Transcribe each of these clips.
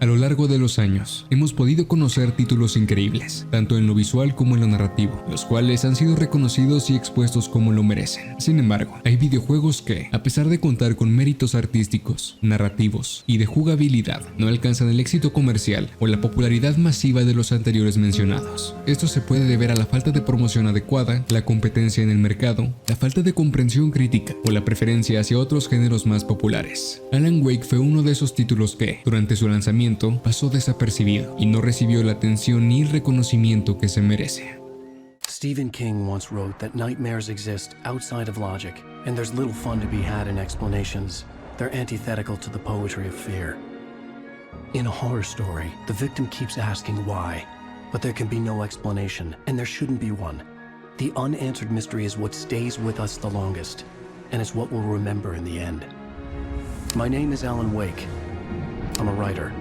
A lo largo de los años, hemos podido conocer títulos increíbles, tanto en lo visual como en lo narrativo, los cuales han sido reconocidos y expuestos como lo merecen. Sin embargo, hay videojuegos que, a pesar de contar con méritos artísticos, narrativos y de jugabilidad, no alcanzan el éxito comercial o la popularidad masiva de los anteriores mencionados. Esto se puede deber a la falta de promoción adecuada, la competencia en el mercado, la falta de comprensión crítica o la preferencia hacia otros géneros más populares. Alan Wake fue uno de esos títulos que, durante su lanzamiento, pasó desapercibido y no recibió la atención ni el reconocimiento que se merece. Stephen King once wrote that nightmares exist outside of logic, and there's little fun to be had in explanations. They're antithetical to the poetry of fear. In a horror story, the victim keeps asking why, but there can be no explanation, and there shouldn't be one. The unanswered mystery is what stays with us the longest, and it's what we'll remember in the end. My name is Alan Wake. I'm a writer.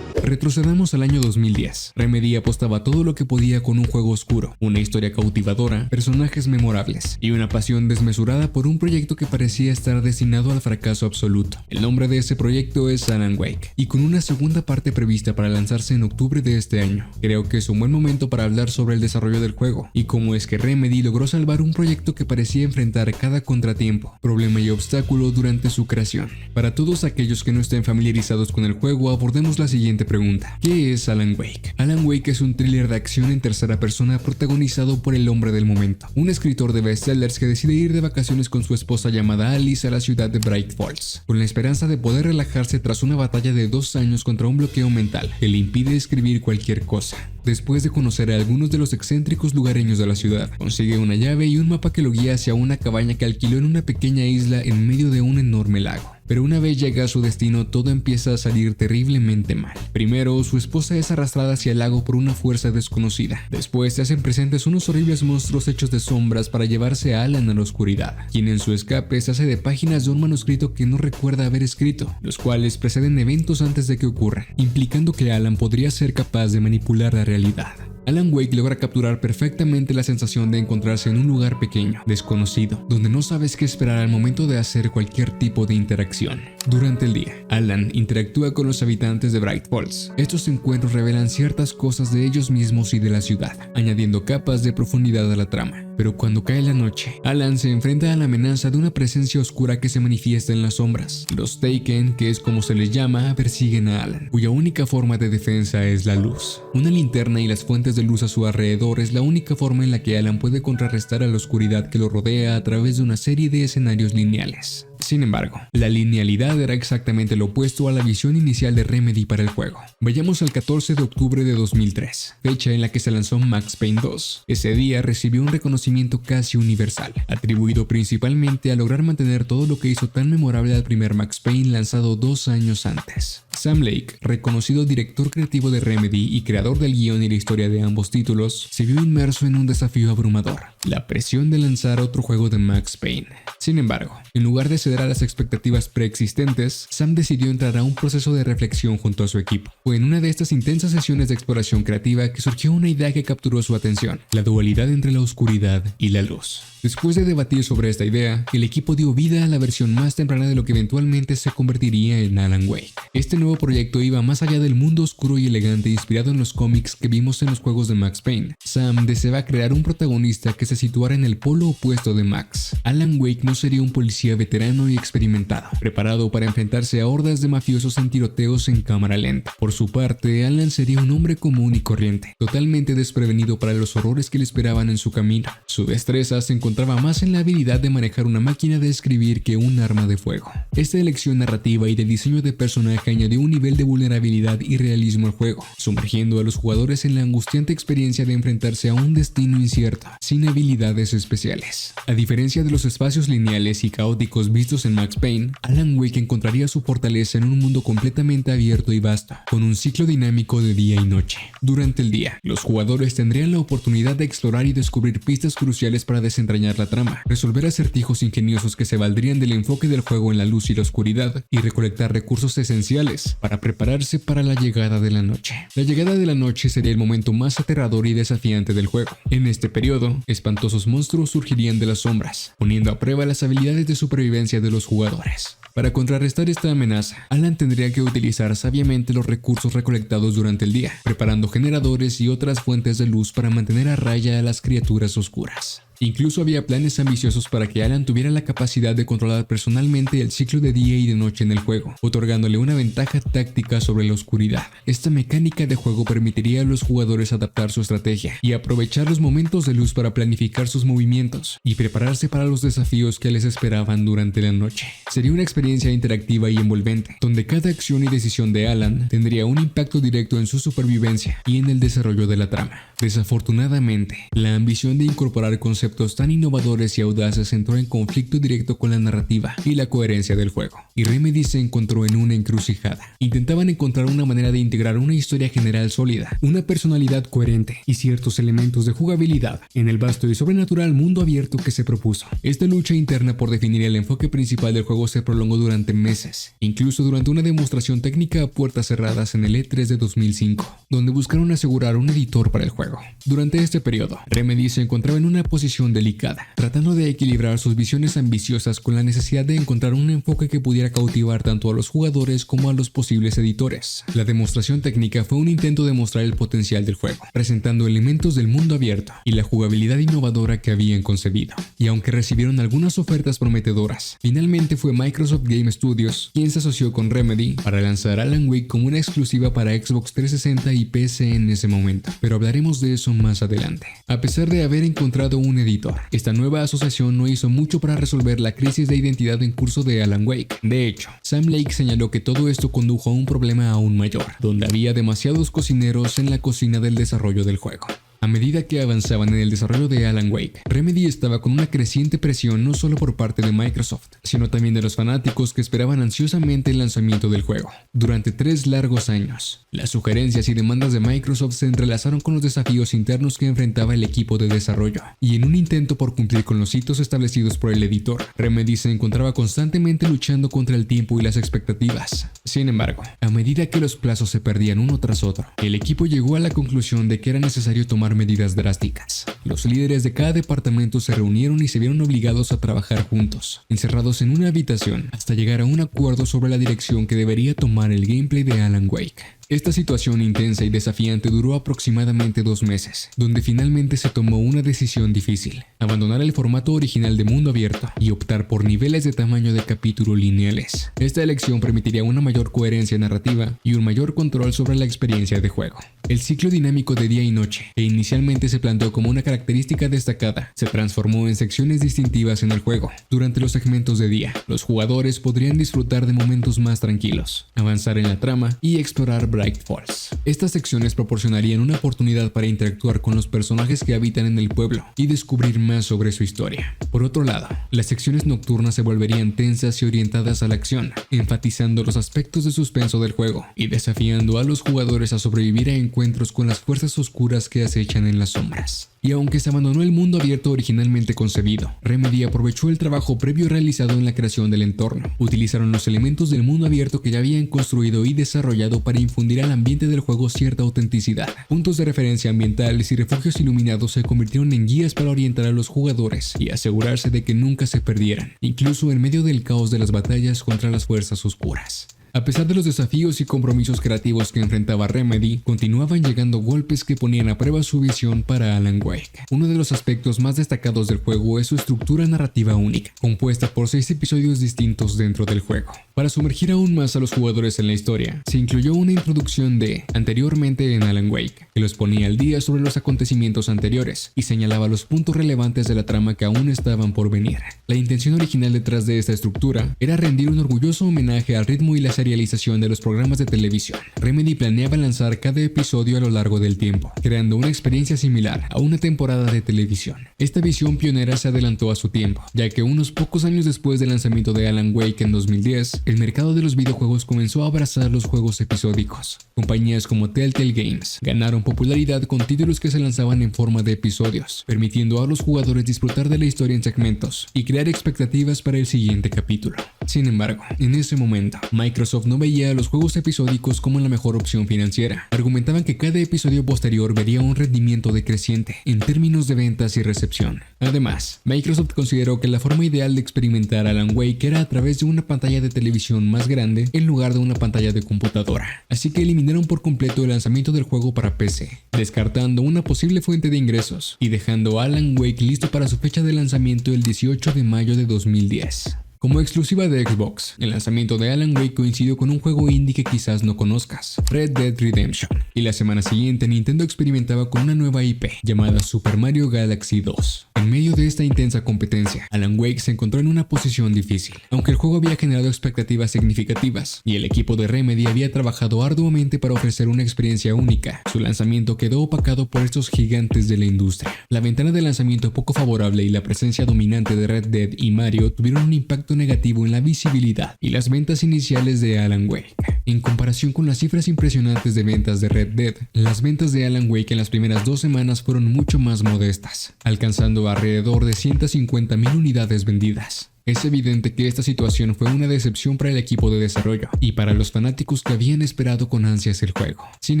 Retrocedamos al año 2010. Remedy apostaba todo lo que podía con un juego oscuro, una historia cautivadora, personajes memorables y una pasión desmesurada por un proyecto que parecía estar destinado al fracaso absoluto. El nombre de ese proyecto es Alan Wake, y con una segunda parte prevista para lanzarse en octubre de este año. Creo que es un buen momento para hablar sobre el desarrollo del juego y cómo es que Remedy logró salvar un proyecto que parecía enfrentar cada contratiempo, problema y obstáculo durante su creación. Para todos aquellos que no estén familiarizados con el juego, abordemos la siguiente pregunta: ¿qué es Alan Wake? Alan Wake es un thriller de acción en tercera persona protagonizado por el hombre del momento, un escritor de bestsellers que decide ir de vacaciones con su esposa llamada Alice a la ciudad de Bright Falls, con la esperanza de poder relajarse tras una batalla de 2 años contra un bloqueo mental que le impide escribir cualquier cosa. Después de conocer a algunos de los excéntricos lugareños de la ciudad, consigue una llave y un mapa que lo guía hacia una cabaña que alquiló en una pequeña isla en medio de un enorme lago. Pero una vez llega a su destino, todo empieza a salir terriblemente mal. Primero, su esposa es arrastrada hacia el lago por una fuerza desconocida. Después se hacen presentes unos horribles monstruos hechos de sombras para llevarse a Alan a la oscuridad, quien en su escape se hace de páginas de un manuscrito que no recuerda haber escrito, los cuales preceden eventos antes de que ocurran, implicando que Alan podría ser capaz de manipular la realidad. Alan Wake logra capturar perfectamente la sensación de encontrarse en un lugar pequeño, desconocido, donde no sabes qué esperar al momento de hacer cualquier tipo de interacción. Durante el día, Alan interactúa con los habitantes de Bright Falls. Estos encuentros revelan ciertas cosas de ellos mismos y de la ciudad, añadiendo capas de profundidad a la trama. Pero cuando cae la noche, Alan se enfrenta a la amenaza de una presencia oscura que se manifiesta en las sombras. Los Taken, que es como se les llama, persiguen a Alan, cuya única forma de defensa es la luz. Una linterna y las fuentes de luz a su alrededor es la única forma en la que Alan puede contrarrestar a la oscuridad que lo rodea a través de una serie de escenarios lineales. Sin embargo, la linealidad era exactamente lo opuesto a la visión inicial de Remedy para el juego. Vayamos al 14 de octubre de 2003, fecha en la que se lanzó Max Payne 2. Ese día recibió un reconocimiento casi universal, atribuido principalmente a lograr mantener todo lo que hizo tan memorable al primer Max Payne lanzado 2 años antes. Sam Lake, reconocido director creativo de Remedy y creador del guión y la historia de ambos títulos, se vio inmerso en un desafío abrumador: la presión de lanzar otro juego de Max Payne. Sin embargo, en lugar de ceder a las expectativas preexistentes, Sam decidió entrar a un proceso de reflexión junto a su equipo. Fue en una de estas intensas sesiones de exploración creativa que surgió una idea que capturó su atención: la dualidad entre la oscuridad y la luz. Después de debatir sobre esta idea, el equipo dio vida a la versión más temprana de lo que eventualmente se convertiría en Alan Wake. Este nuevo proyecto iba más allá del mundo oscuro y elegante inspirado en los cómics que vimos en los juegos de Max Payne. Sam deseaba crear un protagonista que se situara en el polo opuesto de Max. Alan Wake no sería un policía veterano y experimentado, preparado para enfrentarse a hordas de mafiosos en tiroteos en cámara lenta. Por su parte, Alan sería un hombre común y corriente, totalmente desprevenido para los horrores que le esperaban en su camino. Su destreza se encontraba más en la habilidad de manejar una máquina de escribir que un arma de fuego. Esta elección narrativa y de diseño de personaje añadió un nivel de vulnerabilidad y realismo al juego, sumergiendo a los jugadores en la angustiante experiencia de enfrentarse a un destino incierto, sin habilidades especiales. A diferencia de los espacios lineales y caóticos vistos en Max Payne, Alan Wake encontraría su fortaleza en un mundo completamente abierto y vasto, con un ciclo dinámico de día y noche. Durante el día, los jugadores tendrían la oportunidad de explorar y descubrir pistas cruciales para desentrañar la trama, resolver acertijos ingeniosos que se valdrían del enfoque del juego en la luz y la oscuridad, y recolectar recursos esenciales para prepararse para la llegada de la noche. La llegada de la noche sería el momento más aterrador y desafiante del juego. En este periodo, espantosos monstruos surgirían de las sombras, poniendo a prueba las habilidades de supervivencia de los jugadores. Para contrarrestar esta amenaza, Alan tendría que utilizar sabiamente los recursos recolectados durante el día, preparando generadores y otras fuentes de luz para mantener a raya a las criaturas oscuras. Incluso había planes ambiciosos para que Alan tuviera la capacidad de controlar personalmente el ciclo de día y de noche en el juego, otorgándole una ventaja táctica sobre la oscuridad. Esta mecánica de juego permitiría a los jugadores adaptar su estrategia y aprovechar los momentos de luz para planificar sus movimientos y prepararse para los desafíos que les esperaban durante la noche. Sería una experiencia interactiva y envolvente, donde cada acción y decisión de Alan tendría un impacto directo en su supervivencia y en el desarrollo de la trama. Desafortunadamente, la ambición de incorporar conceptos tan innovadores y audaces entró en conflicto directo con la narrativa y la coherencia del juego, y Remedy se encontró en una encrucijada. Intentaban encontrar una manera de integrar una historia general sólida, una personalidad coherente y ciertos elementos de jugabilidad en el vasto y sobrenatural mundo abierto que se propuso. Esta lucha interna por definir el enfoque principal del juego se prolongó durante meses, incluso durante una demostración técnica a puertas cerradas en el E3 de 2005, donde buscaron asegurar un editor para el juego. Durante este periodo, Remedy se encontraba en una posición delicada, tratando de equilibrar sus visiones ambiciosas con la necesidad de encontrar un enfoque que pudiera cautivar tanto a los jugadores como a los posibles editores. La demostración técnica fue un intento de mostrar el potencial del juego, presentando elementos del mundo abierto y la jugabilidad innovadora que habían concebido. Y aunque recibieron algunas ofertas prometedoras, finalmente fue Microsoft Game Studios quien se asoció con Remedy para lanzar Alan Wake como una exclusiva para Xbox 360 y PC en ese momento, pero hablaremos de eso más adelante. A pesar de haber encontrado un editor, esta nueva asociación no hizo mucho para resolver la crisis de identidad en curso de Alan Wake. De hecho, Sam Lake señaló que todo esto condujo a un problema aún mayor, donde había demasiados cocineros en la cocina del desarrollo del juego. A medida que avanzaban en el desarrollo de Alan Wake, Remedy estaba con una creciente presión no solo por parte de Microsoft, sino también de los fanáticos que esperaban ansiosamente el lanzamiento del juego. Durante 3 largos años, las sugerencias y demandas de Microsoft se entrelazaron con los desafíos internos que enfrentaba el equipo de desarrollo, y en un intento por cumplir con los hitos establecidos por el editor, Remedy se encontraba constantemente luchando contra el tiempo y las expectativas. Sin embargo, a medida que los plazos se perdían uno tras otro, el equipo llegó a la conclusión de que era necesario tomar medidas drásticas. Los líderes de cada departamento se reunieron y se vieron obligados a trabajar juntos, encerrados en una habitación, hasta llegar a un acuerdo sobre la dirección que debería tomar el gameplay de Alan Wake. Esta situación intensa y desafiante duró aproximadamente 2 meses, donde finalmente se tomó una decisión difícil: abandonar el formato original de mundo abierto y optar por niveles de tamaño de capítulo lineales. Esta elección permitiría una mayor coherencia narrativa y un mayor control sobre la experiencia de juego. El ciclo dinámico de día y noche, que inicialmente se planteó como una característica destacada, se transformó en secciones distintivas en el juego. Durante los segmentos de día, los jugadores podrían disfrutar de momentos más tranquilos, avanzar en la trama y explorar Bright Falls. Estas secciones proporcionarían una oportunidad para interactuar con los personajes que habitan en el pueblo y descubrir más sobre su historia. Por otro lado, las secciones nocturnas se volverían tensas y orientadas a la acción, enfatizando los aspectos de suspenso del juego y desafiando a los jugadores a sobrevivir a encuentros con las fuerzas oscuras que acechan en las sombras. Y aunque se abandonó el mundo abierto originalmente concebido, Remedy aprovechó el trabajo previo realizado en la creación del entorno. Utilizaron los elementos del mundo abierto que ya habían construido y desarrollado para infundir al ambiente del juego cierta autenticidad. Puntos de referencia ambientales y refugios iluminados se convirtieron en guías para orientar a los jugadores y asegurarse de que nunca se perdieran, incluso en medio del caos de las batallas contra las fuerzas oscuras. A pesar de los desafíos y compromisos creativos que enfrentaba Remedy, continuaban llegando golpes que ponían a prueba su visión para Alan Wake. Uno de los aspectos más destacados del juego es su estructura narrativa única, compuesta por 6 episodios distintos dentro del juego. Para sumergir aún más a los jugadores en la historia, se incluyó una introducción de anteriormente en Alan Wake, que los ponía al día sobre los acontecimientos anteriores y señalaba los puntos relevantes de la trama que aún estaban por venir. La intención original detrás de esta estructura era rendir un orgulloso homenaje al ritmo y la serialización de los programas de televisión. Remedy planeaba lanzar cada episodio a lo largo del tiempo, creando una experiencia similar a una temporada de televisión. Esta visión pionera se adelantó a su tiempo, ya que unos pocos años después del lanzamiento de Alan Wake en 2010, el mercado de los videojuegos comenzó a abrazar los juegos episódicos. Compañías como Telltale Games ganaron popularidad con títulos que se lanzaban en forma de episodios, permitiendo a los jugadores disfrutar de la historia en segmentos y crear expectativas para el siguiente capítulo. Sin embargo, en ese momento, Microsoft no veía a los juegos episódicos como la mejor opción financiera. Argumentaban que cada episodio posterior vería un rendimiento decreciente en términos de ventas y recepción. Además, Microsoft consideró que la forma ideal de experimentar Alan Wake era a través de una pantalla de televisión más grande en lugar de una pantalla de computadora. Así que eliminaron por completo el lanzamiento del juego para PC, descartando una posible fuente de ingresos y dejando Alan Wake listo para su fecha de lanzamiento el 18 de mayo de 2010. Como exclusiva de Xbox, el lanzamiento de Alan Wake coincidió con un juego indie que quizás no conozcas, Red Dead Redemption, y la semana siguiente Nintendo experimentaba con una nueva IP llamada Super Mario Galaxy 2. En medio de esta intensa competencia, Alan Wake se encontró en una posición difícil. Aunque el juego había generado expectativas significativas y el equipo de Remedy había trabajado arduamente para ofrecer una experiencia única, su lanzamiento quedó opacado por estos gigantes de la industria. La ventana de lanzamiento poco favorable y la presencia dominante de Red Dead y Mario tuvieron un impacto negativo en la visibilidad y las ventas iniciales de Alan Wake. En comparación con las cifras impresionantes de ventas de Red Dead, las ventas de Alan Wake en las primeras 2 semanas fueron mucho más modestas, alcanzando alrededor de 150,000 unidades vendidas. Es evidente que esta situación fue una decepción para el equipo de desarrollo y para los fanáticos que habían esperado con ansias el juego. Sin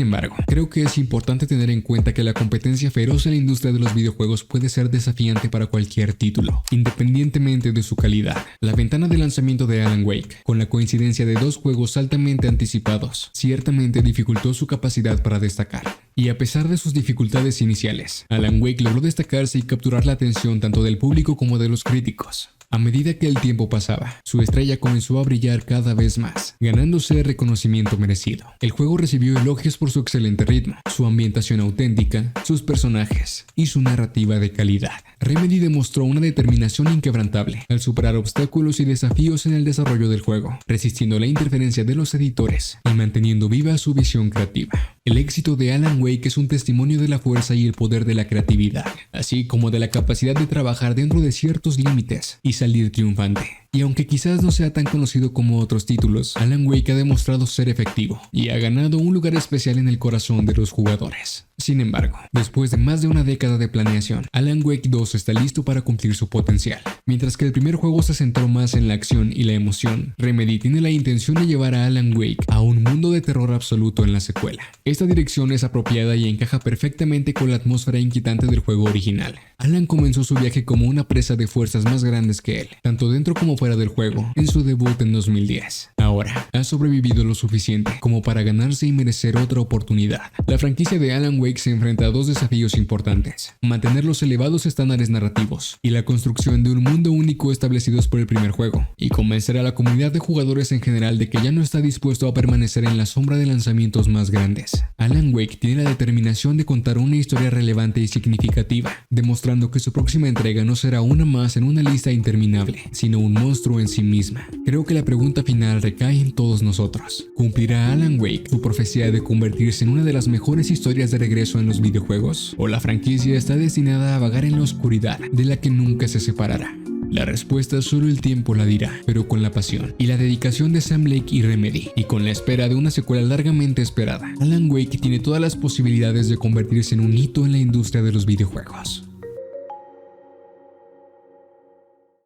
embargo, creo que es importante tener en cuenta que la competencia feroz en la industria de los videojuegos puede ser desafiante para cualquier título, independientemente de su calidad. La ventana de lanzamiento de Alan Wake, con la coincidencia de 2 juegos altamente anticipados, ciertamente dificultó su capacidad para destacar. Y a pesar de sus dificultades iniciales, Alan Wake logró destacarse y capturar la atención tanto del público como de los críticos. A medida que el tiempo pasaba, su estrella comenzó a brillar cada vez más, ganándose el reconocimiento merecido. El juego recibió elogios por su excelente ritmo, su ambientación auténtica, sus personajes y su narrativa de calidad. Remedy demostró una determinación inquebrantable al superar obstáculos y desafíos en el desarrollo del juego, resistiendo la interferencia de los editores y manteniendo viva su visión creativa. El éxito de Alan Wake es un testimonio de la fuerza y el poder de la creatividad, así como de la capacidad de trabajar dentro de ciertos límites y salir triunfante. Y aunque quizás no sea tan conocido como otros títulos, Alan Wake ha demostrado ser efectivo y ha ganado un lugar especial en el corazón de los jugadores. Sin embargo, después de más de una década de planeación, Alan Wake 2 está listo para cumplir su potencial. Mientras que el primer juego se centró más en la acción y la emoción, Remedy tiene la intención de llevar a Alan Wake a un mundo de terror absoluto en la secuela. Esta dirección es apropiada y encaja perfectamente con la atmósfera inquietante del juego original. Alan comenzó su viaje como una presa de fuerzas más grandes que él, tanto dentro como fuera del juego, en su debut en 2010. Ahora, ha sobrevivido lo suficiente como para ganarse y merecer otra oportunidad. La franquicia de Alan Wake se enfrenta a 2 desafíos importantes: mantener los elevados estándares narrativos y la construcción de un mundo único establecidos por el primer juego, y convencer a la comunidad de jugadores en general de que ya no está dispuesto a permanecer en la sombra de lanzamientos más grandes. Alan Wake tiene la determinación de contar una historia relevante y significativa, demostrando que su próxima entrega no será una más en una lista interminable, sino un monstruo en sí misma. Creo que la pregunta final recae en todos nosotros. ¿Cumplirá Alan Wake su profecía de convertirse en una de las mejores historias de regreso en los videojuegos? ¿O la franquicia está destinada a vagar en la oscuridad de la que nunca se separará? La respuesta solo el tiempo la dirá, pero con la pasión y la dedicación de Sam Lake y Remedy, y con la espera de una secuela largamente esperada, Alan Wake tiene todas las posibilidades de convertirse en un hito en la industria de los videojuegos.